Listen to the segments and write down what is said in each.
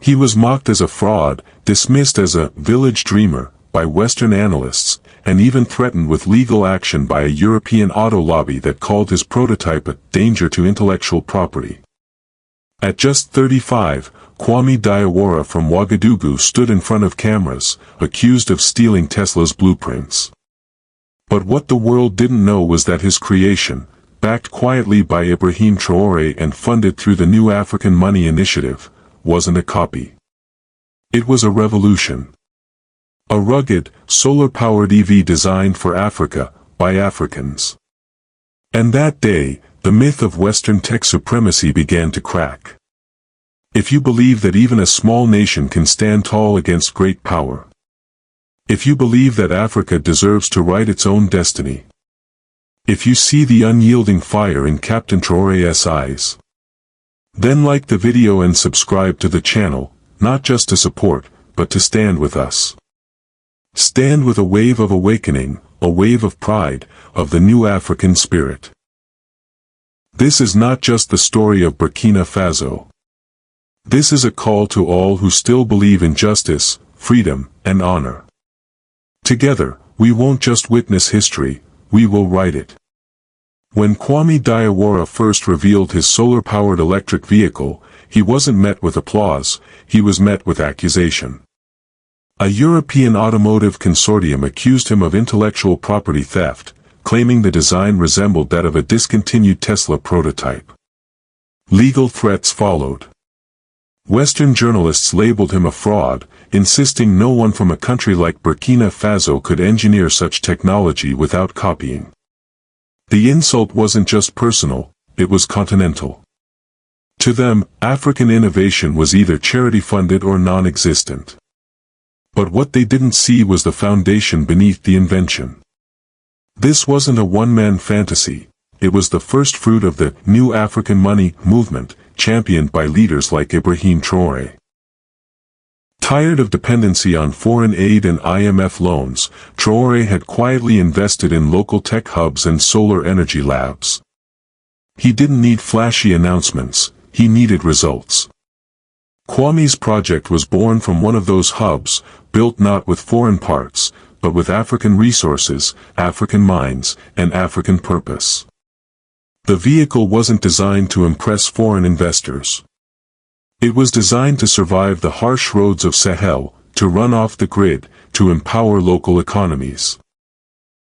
He was mocked as a fraud, dismissed as a village dreamer by Western analysts, and even threatened with legal action by a European auto lobby that called his prototype a danger to intellectual property. At just 35, Kwame Diawara from Ouagadougou stood in front of cameras, accused of stealing Tesla's blueprints. But what the world didn't know was that his creation, backed quietly by Ibrahim Traoré and funded through the New African Money Initiative, wasn't a copy. It was a revolution. A rugged, solar-powered EV designed for Africa, by Africans. And that day, the myth of Western tech supremacy began to crack. If you believe that even a small nation can stand tall against great power. If you believe that Africa deserves to write its own destiny. If you see the unyielding fire in Captain Traoré's eyes. Then like the video and subscribe to the channel, not just to support, but to stand with us. Stand with a wave of awakening, a wave of pride, of the new African spirit. This is not just the story of Burkina Faso. This is a call to all who still believe in justice, freedom, and honor. Together, we won't just witness history, we will write it. When Kwame Diawara first revealed his solar-powered electric vehicle, he wasn't met with applause, he was met with accusation. A European automotive consortium accused him of intellectual property theft, claiming the design resembled that of a discontinued Tesla prototype. Legal threats followed. Western journalists labeled him a fraud, insisting no one from a country like Burkina Faso could engineer such technology without copying. The insult wasn't just personal, it was continental. To them, African innovation was either charity-funded or non-existent. But what they didn't see was the foundation beneath the invention. This wasn't a one-man fantasy, it was the first fruit of the New African Money movement, championed by leaders like Ibrahim Traoré. Tired of dependency on foreign aid and IMF loans, Traoré had quietly invested in local tech hubs and solar energy labs. He didn't need flashy announcements, he needed results. Kwame's project was born from one of those hubs, built not with foreign parts, but with African resources, African minds, and African purpose. The vehicle wasn't designed to impress foreign investors. It was designed to survive the harsh roads of Sahel, to run off the grid, to empower local economies.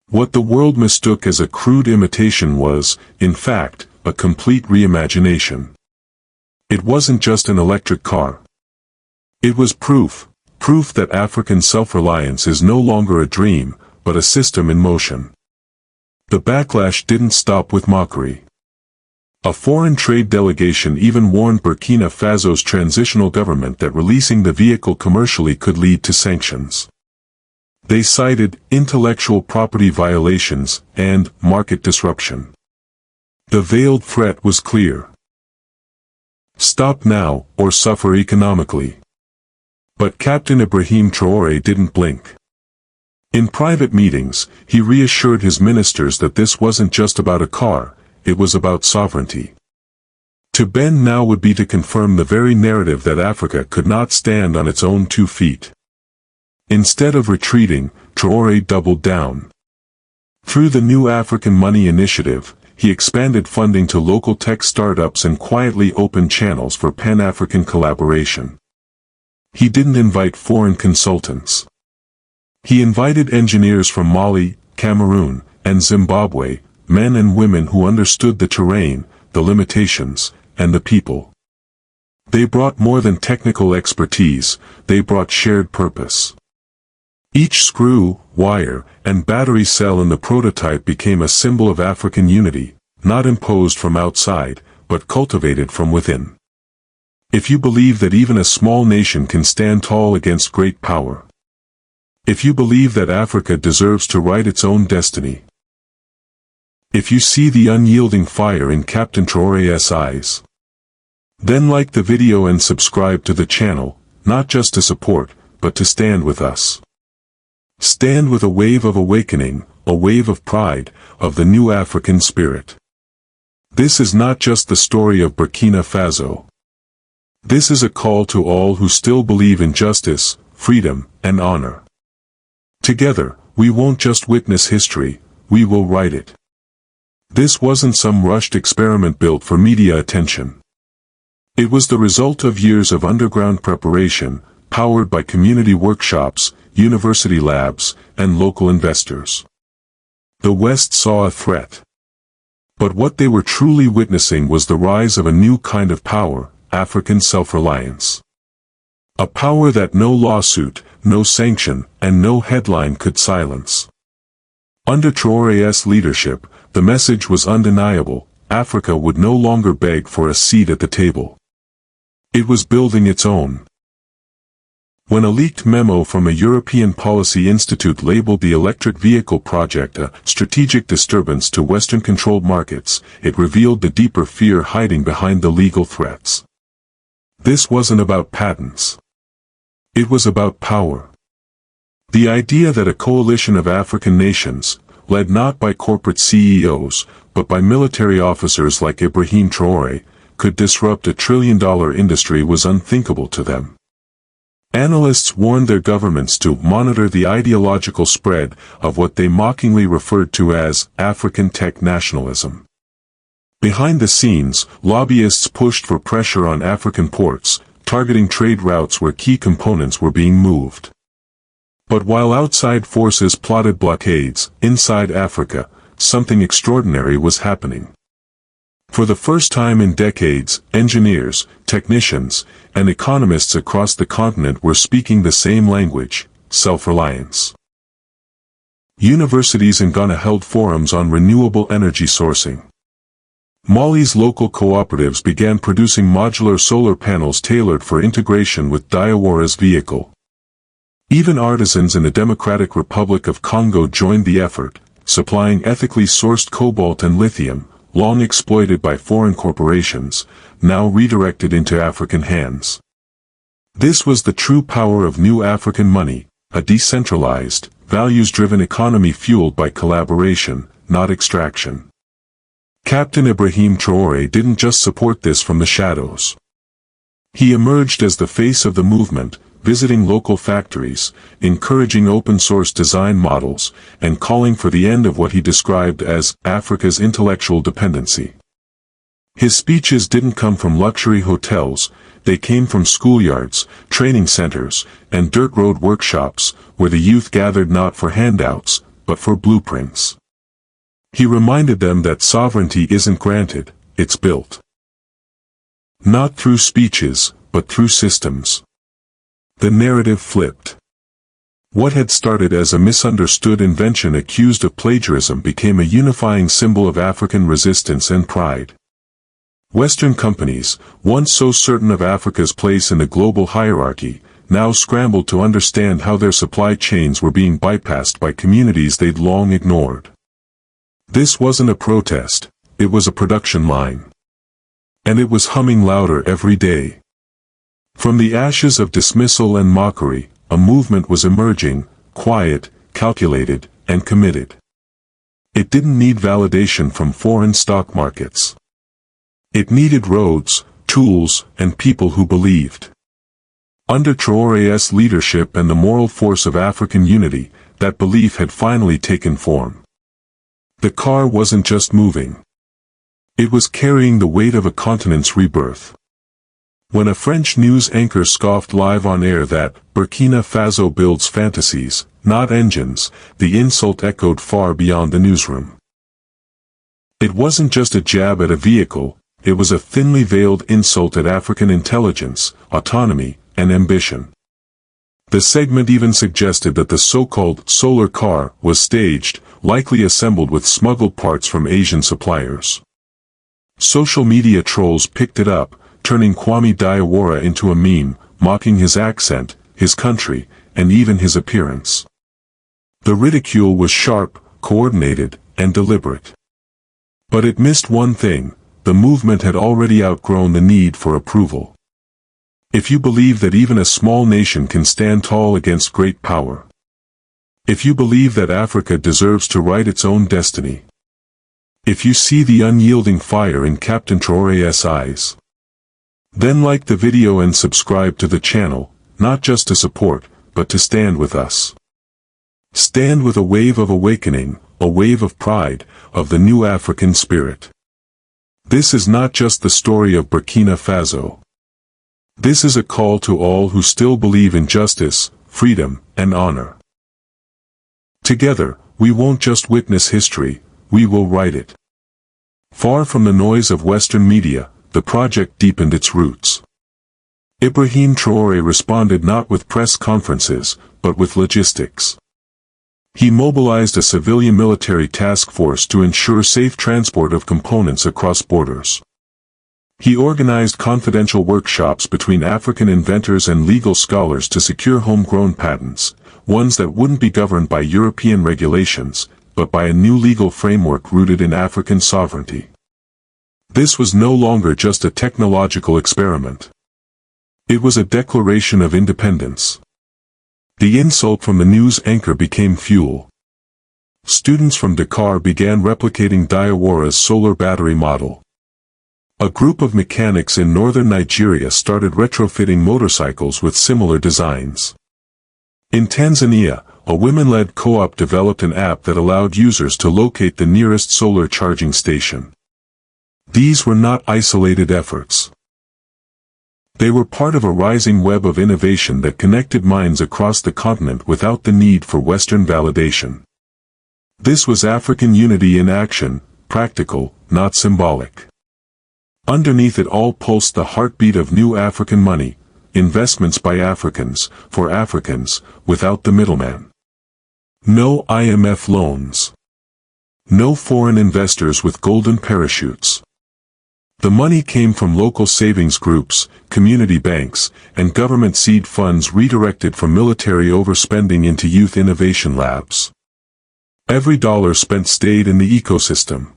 What the world mistook as a crude imitation was, in fact, a complete reimagination. It wasn't just an electric car. It was proof that African self-reliance is no longer a dream, but a system in motion. The backlash didn't stop with mockery. A foreign trade delegation even warned Burkina Faso's transitional government that releasing the vehicle commercially could lead to sanctions. They cited intellectual property violations and market disruption. The veiled threat was clear. Stop now, or suffer economically. But Captain Ibrahim Traoré didn't blink. In private meetings, he reassured his ministers that this wasn't just about a car, it was about sovereignty. To bend now would be to confirm the very narrative that Africa could not stand on its own 2 feet. Instead of retreating, Traoré doubled down. Through the New African Money Initiative, he expanded funding to local tech startups and quietly opened channels for Pan-African collaboration. He didn't invite foreign consultants. He invited engineers from Mali, Cameroon, and Zimbabwe, men and women who understood the terrain, the limitations, and the people. They brought more than technical expertise, they brought shared purpose. Each screw, wire, and battery cell in the prototype became a symbol of African unity, not imposed from outside, but cultivated from within. If you believe that even a small nation can stand tall against great power. If you believe that Africa deserves to write its own destiny. If you see the unyielding fire in Captain Traoré's eyes. Then like the video and subscribe to the channel, not just to support, but to stand with us. Stand with a wave of awakening, a wave of pride, of the new African spirit. This is not just the story of Burkina Faso. This is a call to all who still believe in justice, freedom, and honor. Together, we won't just witness history, we will write it. This wasn't some rushed experiment built for media attention. It was the result of years of underground preparation, powered by community workshops, university labs, and local investors. The West saw a threat. But what they were truly witnessing was the rise of a new kind of power, African self-reliance. A power that no lawsuit, no sanction, and no headline could silence. Under Traoré's leadership, the message was undeniable: Africa would no longer beg for a seat at the table. It was building its own. When a leaked memo from a European Policy Institute labeled the electric vehicle project a strategic disturbance to Western-controlled markets, it revealed the deeper fear hiding behind the legal threats. This wasn't about patents. It was about power. The idea that a coalition of African nations, led not by corporate CEOs, but by military officers like Ibrahim Traoré, could disrupt a trillion-dollar industry was unthinkable to them. Analysts warned their governments to monitor the ideological spread of what they mockingly referred to as African tech nationalism. Behind the scenes, lobbyists pushed for pressure on African ports, targeting trade routes where key components were being moved. But while outside forces plotted blockades, inside Africa, something extraordinary was happening. For the first time in decades, engineers, technicians, and economists across the continent were speaking the same language: self-reliance. Universities in Ghana held forums on renewable energy sourcing. Mali's local cooperatives began producing modular solar panels tailored for integration with Traoré's vehicle. Even artisans in the Democratic Republic of Congo joined the effort, supplying ethically sourced cobalt and lithium, long exploited by foreign corporations, now redirected into African hands. This was the true power of new African money, a decentralized, values-driven economy fueled by collaboration, not extraction. Captain Ibrahim Traoré didn't just support this from the shadows. He emerged as the face of the movement, visiting local factories, encouraging open-source design models, and calling for the end of what he described as Africa's intellectual dependency. His speeches didn't come from luxury hotels, they came from schoolyards, training centers, and dirt road workshops, where the youth gathered not for handouts, but for blueprints. He reminded them that sovereignty isn't granted, it's built. Not through speeches, but through systems. The narrative flipped. What had started as a misunderstood invention accused of plagiarism became a unifying symbol of African resistance and pride. Western companies, once so certain of Africa's place in the global hierarchy, now scrambled to understand how their supply chains were being bypassed by communities they'd long ignored. This wasn't a protest, it was a production line. And it was humming louder every day. From the ashes of dismissal and mockery, a movement was emerging, quiet, calculated, and committed. It didn't need validation from foreign stock markets. It needed roads, tools, and people who believed. Under Traoré's leadership and the moral force of African unity, that belief had finally taken form. The car wasn't just moving. It was carrying the weight of a continent's rebirth. When a French news anchor scoffed live on air that Burkina Faso builds fantasies, not engines, the insult echoed far beyond the newsroom. It wasn't just a jab at a vehicle, it was a thinly veiled insult at African intelligence, autonomy, and ambition. The segment even suggested that the so-called solar car was staged, likely assembled with smuggled parts from Asian suppliers. Social media trolls picked it up, turning Kwame Traoré into a meme, mocking his accent, his country, and even his appearance. The ridicule was sharp, coordinated, and deliberate. But it missed one thing: the movement had already outgrown the need for approval. If you believe that even a small nation can stand tall against great power, if you believe that Africa deserves to write its own destiny, if you see the unyielding fire in Captain Traoré's eyes, Then like the video and subscribe to the channel, not just to support, but to stand with us. Stand with a wave of awakening, a wave of pride, of the new African spirit. This is not just the story of Burkina Faso. This is a call to all who still believe in justice, freedom, and honor. Together, we won't just witness history, we will write it. Far from the noise of Western media, the project deepened its roots. Ibrahim Traoré responded not with press conferences, but with logistics. He mobilized a civilian military task force to ensure safe transport of components across borders. He organized confidential workshops between African inventors and legal scholars to secure homegrown patents, ones that wouldn't be governed by European regulations, but by a new legal framework rooted in African sovereignty. This was no longer just a technological experiment. It was a declaration of independence. The insult from the news anchor became fuel. Students from Dakar began replicating Traoré's solar battery model. A group of mechanics in northern Nigeria started retrofitting motorcycles with similar designs. In Tanzania, a women-led co-op developed an app that allowed users to locate the nearest solar charging station. These were not isolated efforts. They were part of a rising web of innovation that connected minds across the continent without the need for Western validation. This was African unity in action, practical, not symbolic. Underneath it all pulsed the heartbeat of new African money, investments by Africans, for Africans, without the middleman. No IMF loans. No foreign investors with golden parachutes. The money came from local savings groups, community banks, and government seed funds redirected from military overspending into youth innovation labs. Every dollar spent stayed in the ecosystem.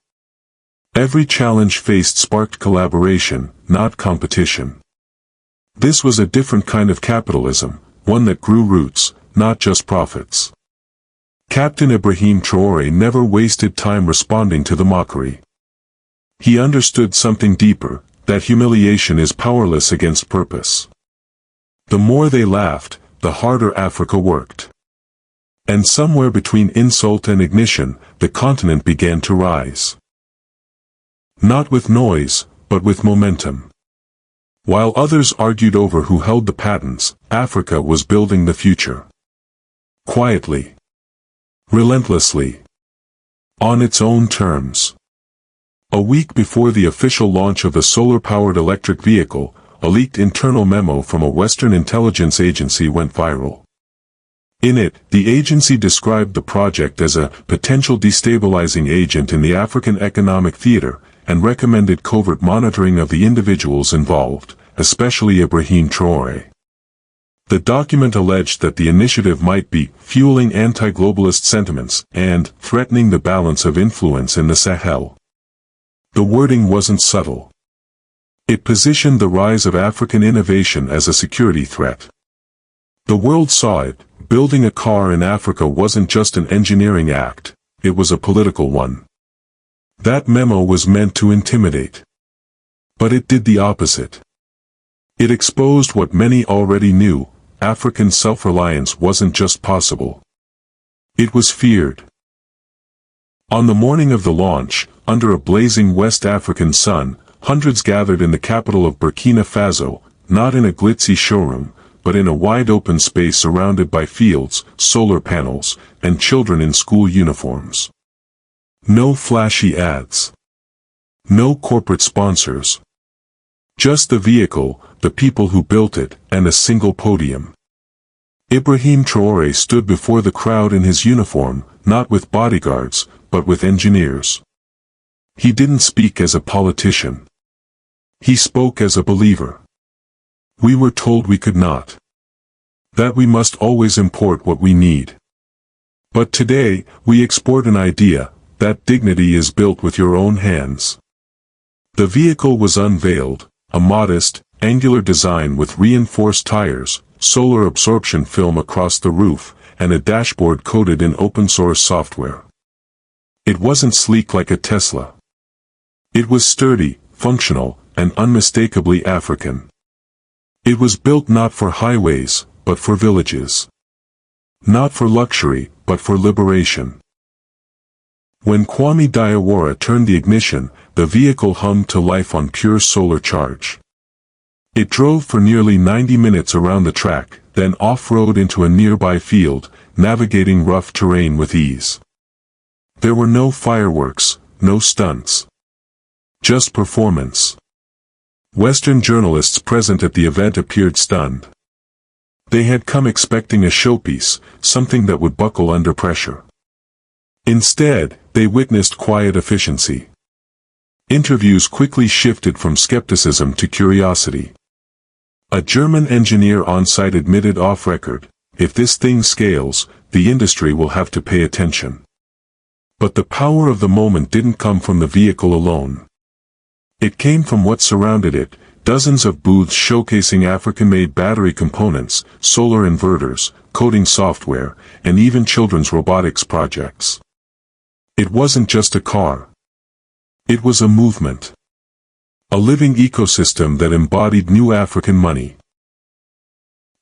Every challenge faced sparked collaboration, not competition. This was a different kind of capitalism, one that grew roots, not just profits. Captain Ibrahim Traoré never wasted time responding to the mockery. He understood something deeper, that humiliation is powerless against purpose. The more they laughed, the harder Africa worked. And somewhere between insult and ignition, the continent began to rise. Not with noise, but with momentum. While others argued over who held the patents, Africa was building the future. Quietly. Relentlessly. On its own terms. A week before the official launch of the solar-powered electric vehicle, a leaked internal memo from a Western intelligence agency went viral. In it, the agency described the project as a potential destabilizing agent in the African economic theater, and recommended covert monitoring of the individuals involved, especially Ibrahim Traoré. The document alleged that the initiative might be fueling anti-globalist sentiments and threatening the balance of influence in the Sahel. The wording wasn't subtle. It positioned the rise of African innovation as a security threat. The world saw it. Building a car in Africa wasn't just an engineering act, it was a political one. That memo was meant to intimidate. But it did the opposite. It exposed what many already knew: African self-reliance wasn't just possible. It was feared. On the morning of the launch, under a blazing West African sun, hundreds gathered in the capital of Burkina Faso, not in a glitzy showroom, but in a wide-open space surrounded by fields, solar panels, and children in school uniforms. No flashy ads. No corporate sponsors. Just the vehicle, the people who built it, and a single podium. Ibrahim Traoré stood before the crowd in his uniform, not with bodyguards, but with engineers. He didn't speak as a politician. He spoke as a believer. We were told we could not. That we must always import what we need. But today, we export an idea: that dignity is built with your own hands. The vehicle was unveiled, a modest, angular design with reinforced tires, solar absorption film across the roof, and a dashboard coded in open-source software. It wasn't sleek like a Tesla. It was sturdy, functional, and unmistakably African. It was built not for highways, but for villages. Not for luxury, but for liberation. When Kwame Traoré turned the ignition, the vehicle hummed to life on pure solar charge. It drove for nearly 90 minutes around the track, then off-road into a nearby field, navigating rough terrain with ease. There were no fireworks, no stunts. Just performance. Western journalists present at the event appeared stunned. They had come expecting a showpiece, something that would buckle under pressure. Instead, they witnessed quiet efficiency. Interviews quickly shifted from skepticism to curiosity. A German engineer on site admitted off-record, "If this thing scales, the industry will have to pay attention." But the power of the moment didn't come from the vehicle alone. It came from what surrounded it: dozens of booths showcasing African-made battery components, solar inverters, coding software, and even children's robotics projects. It wasn't just a car. It was a movement. A living ecosystem that embodied new African money.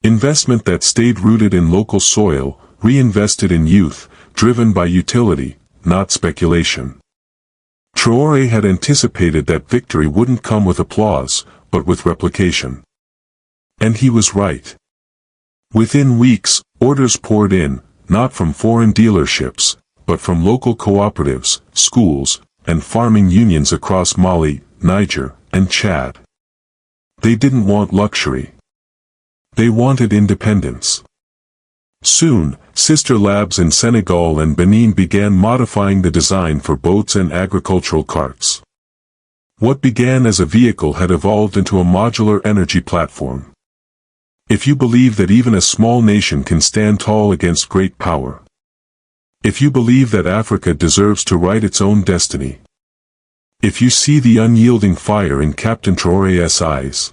Investment that stayed rooted in local soil, reinvested in youth, driven by utility, not speculation. Traoré had anticipated that victory wouldn't come with applause, but with replication. And he was right. Within weeks, orders poured in, not from foreign dealerships, but from local cooperatives, schools, and farming unions across Mali, Niger, and Chad. They didn't want luxury. They wanted independence. Soon, sister labs in Senegal and Benin began modifying the design for boats and agricultural carts. What began as a vehicle had evolved into a modular energy platform. If you believe that even a small nation can stand tall against great power. If you believe that Africa deserves to write its own destiny. If you see the unyielding fire in Captain Traoré's eyes.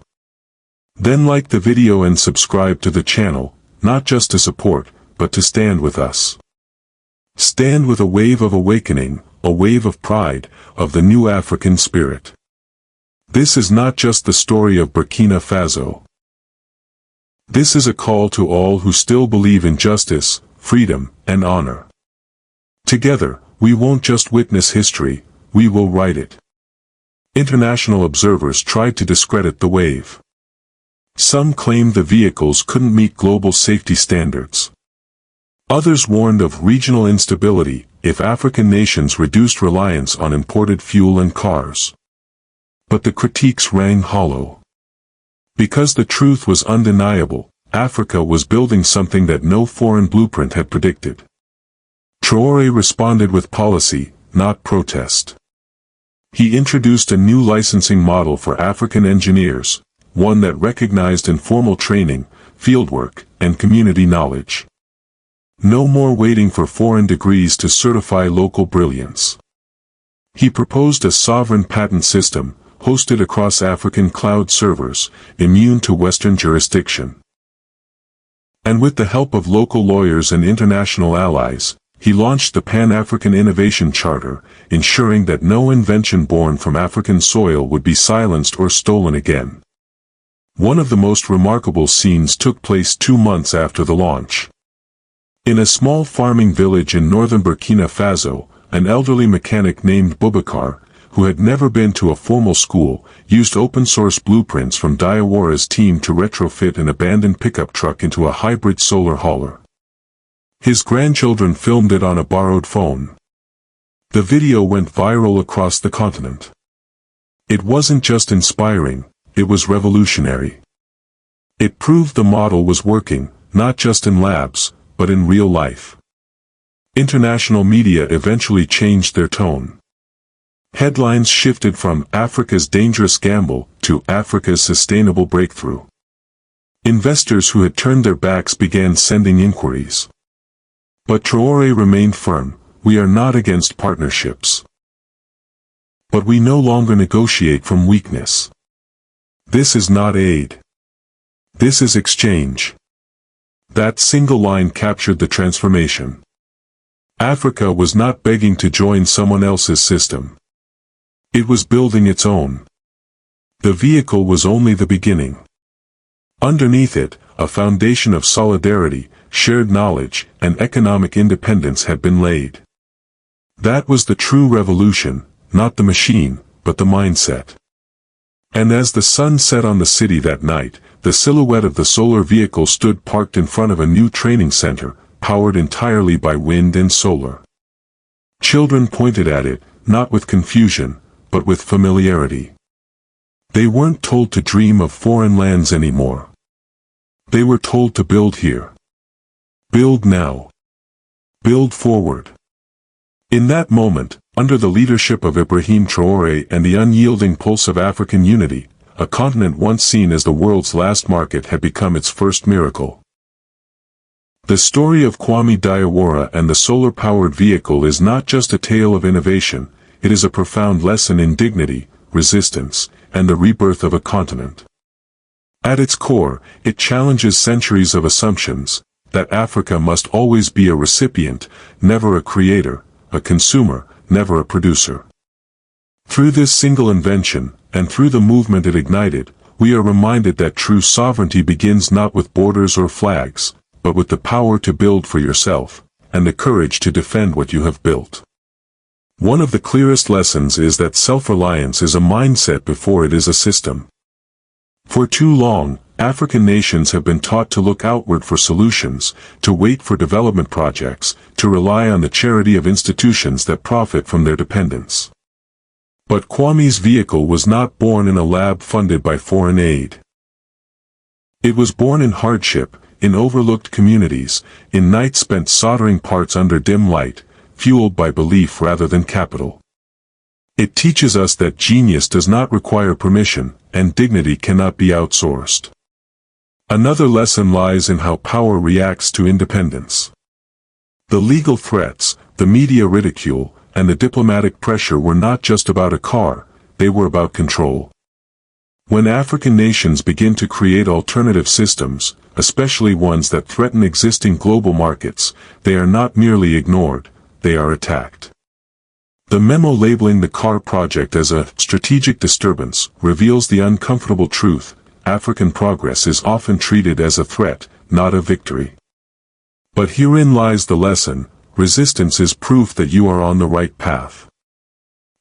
Then like the video and subscribe to the channel, not just to support, but to stand with us. Stand with a wave of awakening, a wave of pride, of the new African spirit. This is not just the story of Burkina Faso. This is a call to all who still believe in justice, freedom, and honor. Together, we won't just witness history, we will write it. International observers tried to discredit the wave. Some claimed the vehicles couldn't meet global safety standards. Others warned of regional instability if African nations reduced reliance on imported fuel and cars. But the critiques rang hollow. Because the truth was undeniable, Africa was building something that no foreign blueprint had predicted. Traoré responded with policy, not protest. He introduced a new licensing model for African engineers, one that recognized informal training, fieldwork, and community knowledge. No more waiting for foreign degrees to certify local brilliance. He proposed a sovereign patent system, hosted across African cloud servers, immune to Western jurisdiction. And with the help of local lawyers and international allies, he launched the Pan-African Innovation Charter, ensuring that no invention born from African soil would be silenced or stolen again. One of the most remarkable scenes took place 2 months after the launch. In a small farming village in northern Burkina Faso, an elderly mechanic named Boubacar, who had never been to a formal school, used open-source blueprints from Traoré's team to retrofit an abandoned pickup truck into a hybrid solar hauler. His grandchildren filmed it on a borrowed phone. The video went viral across the continent. It wasn't just inspiring, it was revolutionary. It proved the model was working, not just in labs, but in real life. International media eventually changed their tone. Headlines shifted from "Africa's dangerous gamble" to "Africa's sustainable breakthrough." Investors who had turned their backs began sending inquiries. But Traoré remained firm: "We are not against partnerships. But we no longer negotiate from weakness. This is not aid. This is exchange." That single line captured the transformation. Africa was not begging to join someone else's system. It was building its own. The vehicle was only the beginning. Underneath it, a foundation of solidarity, shared knowledge, and economic independence had been laid. That was the true revolution, not the machine, but the mindset. And as the sun set on the city that night, the silhouette of the solar vehicle stood parked in front of a new training center, powered entirely by wind and solar. Children pointed at it, not with confusion, but with familiarity. They weren't told to dream of foreign lands anymore. They were told to build here. Build now. Build forward. In that moment, under the leadership of Ibrahim Traoré and the unyielding pulse of African unity, a continent once seen as the world's last market had become its first miracle. The story of Kwame Diawara and the solar-powered vehicle is not just a tale of innovation, it is a profound lesson in dignity, resistance, and the rebirth of a continent. At its core, it challenges centuries of assumptions, that Africa must always be a recipient, never a creator, a consumer, never a producer. Through this single invention, and through the movement it ignited, we are reminded that true sovereignty begins not with borders or flags, but with the power to build for yourself, and the courage to defend what you have built. One of the clearest lessons is that self-reliance is a mindset before it is a system. For too long, African nations have been taught to look outward for solutions, to wait for development projects, to rely on the charity of institutions that profit from their dependence. But Kwame's vehicle was not born in a lab funded by foreign aid. It was born in hardship, in overlooked communities, in nights spent soldering parts under dim light, fueled by belief rather than capital. It teaches us that genius does not require permission, and dignity cannot be outsourced. Another lesson lies in how power reacts to independence. The legal threats, the media ridicule, and the diplomatic pressure were not just about a car, they were about control. When African nations begin to create alternative systems, especially ones that threaten existing global markets, they are not merely ignored, they are attacked. The memo labeling the car project as a strategic disturbance reveals the uncomfortable truth: African progress is often treated as a threat, not a victory. But herein lies the lesson: resistance is proof that you are on the right path.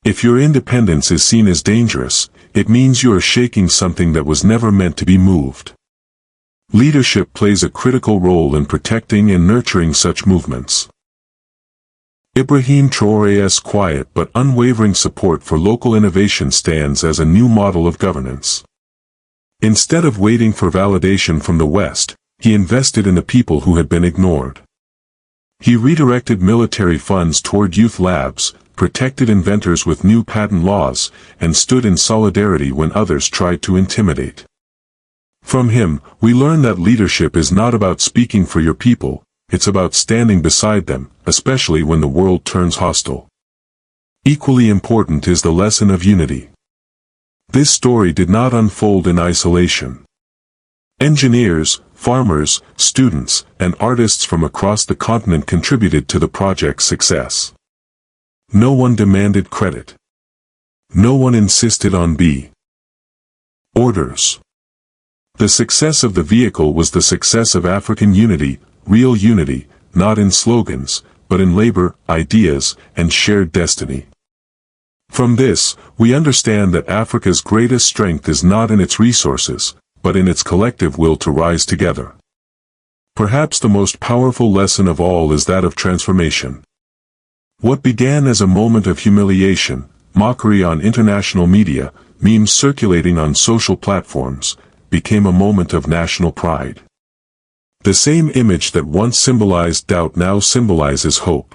If your independence is seen as dangerous, it means you are shaking something that was never meant to be moved. Leadership plays a critical role in protecting and nurturing such movements. Ibrahim Traoré's quiet but unwavering support for local innovation stands as a new model of governance. Instead of waiting for validation from the West, he invested in the people who had been ignored. He redirected military funds toward youth labs, protected inventors with new patent laws, and stood in solidarity when others tried to intimidate. From him, we learn that leadership is not about speaking for your people, it's about standing beside them, especially when the world turns hostile. Equally important is the lesson of unity. This story did not unfold in isolation. Engineers, farmers, students, and artists from across the continent contributed to the project's success. No one demanded credit. No one insisted on orders. The success of the vehicle was the success of African unity, real unity, not in slogans, but in labor, ideas, and shared destiny. From this, we understand that Africa's greatest strength is not in its resources, but in its collective will to rise together. Perhaps the most powerful lesson of all is that of transformation. What began as a moment of humiliation, mockery on international media, memes circulating on social platforms, became a moment of national pride. The same image that once symbolized doubt now symbolizes hope.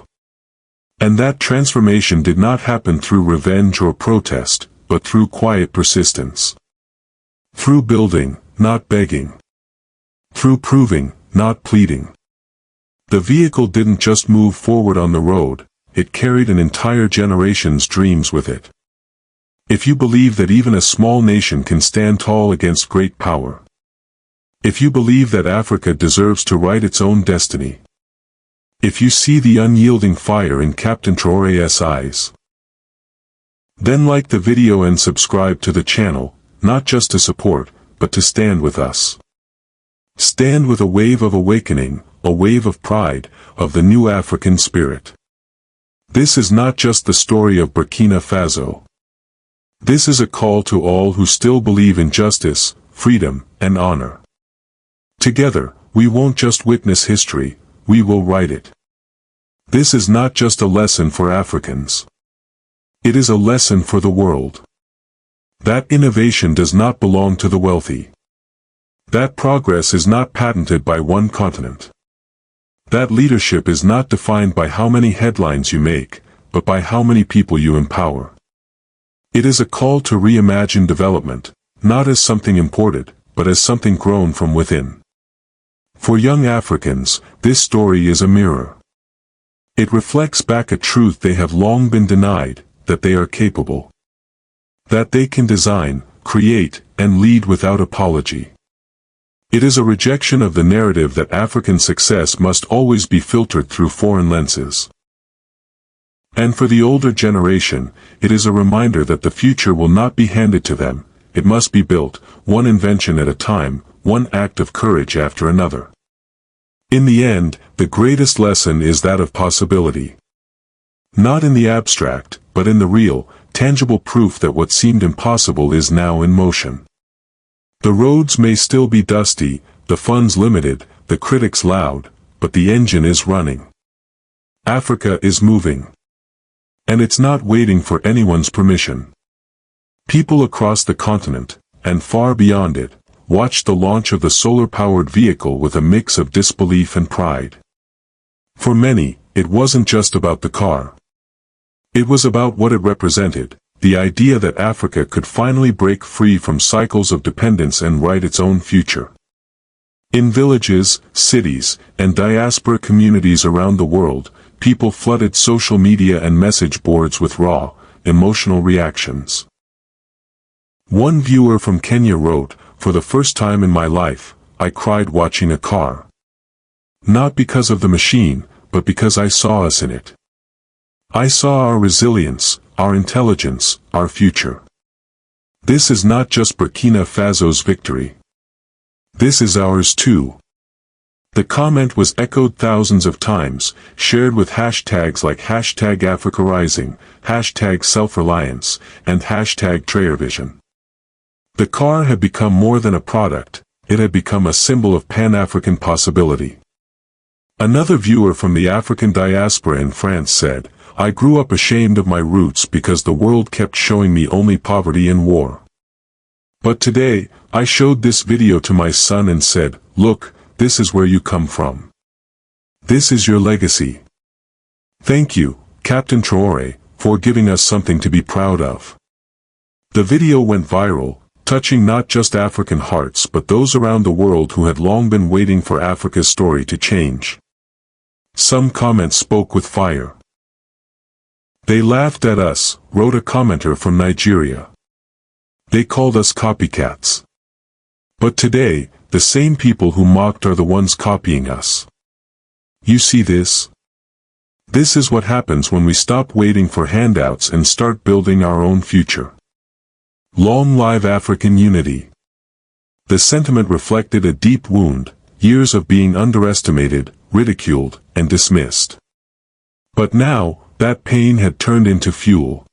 And that transformation did not happen through revenge or protest, but through quiet persistence. Through building, not begging. Through proving, not pleading. The vehicle didn't just move forward on the road, it carried an entire generation's dreams with it. If you believe that even a small nation can stand tall against great power. If you believe that Africa deserves to write its own destiny. If you see the unyielding fire in Captain Traoré's eyes, then like the video and subscribe to the channel. not just to support, but to stand with us. Stand with a wave of awakening, a wave of pride, of the new African spirit. This is not just the story of Burkina Faso. This is a call to all who still believe in justice, freedom, and honor. Together, we won't just witness history, we will write it. This is not just a lesson for Africans. It is a lesson for the world. That innovation does not belong to the wealthy. That progress is not patented by one continent. That leadership is not defined by how many headlines you make, but by how many people you empower. It is a call to reimagine development, not as something imported, but as something grown from within. For young Africans, this story is a mirror. It reflects back a truth they have long been denied, that they are capable. That they can design, create, and lead without apology. It is a rejection of the narrative that African success must always be filtered through foreign lenses. And for the older generation, it is a reminder that the future will not be handed to them, it must be built, one invention at a time, one act of courage after another. In the end, the greatest lesson is that of possibility. Not in the abstract, but in the real, tangible proof that what seemed impossible is now in motion. The roads may still be dusty, the funds limited, the critics loud, but the engine is running. Africa is moving. And it's not waiting for anyone's permission. People across the continent, and far beyond it, watched the launch of the solar-powered vehicle with a mix of disbelief and pride. For many, it wasn't just about the car. It was about what it represented, the idea that Africa could finally break free from cycles of dependence and write its own future. In villages, cities, and diaspora communities around the world, people flooded social media and message boards with raw, emotional reactions. One viewer from Kenya wrote, "For the first time in my life, I cried watching a car. Not because of the machine, but because I saw us in it. I saw our resilience, our intelligence, our future. This is not just Burkina Faso's victory. This is ours too." The comment was echoed thousands of times, shared with hashtags like #Africarizing, #self-reliance, and #Traoré. The car had become more than a product, it had become a symbol of Pan-African possibility. Another viewer from the African diaspora in France said, "I grew up ashamed of my roots because the world kept showing me only poverty and war. But today, I showed this video to my son and said, look, this is where you come from. This is your legacy. Thank you, Captain Traoré, for giving us something to be proud of." The video went viral, touching not just African hearts but those around the world who had long been waiting for Africa's story to change. Some comments spoke with fire. "They laughed at us," wrote a commenter from Nigeria. "They called us copycats. But today, the same people who mocked are the ones copying us. You see this? This is what happens when we stop waiting for handouts and start building our own future. Long live African unity." The sentiment reflected a deep wound, years of being underestimated, ridiculed, and dismissed. But now, that pain had turned into fuel.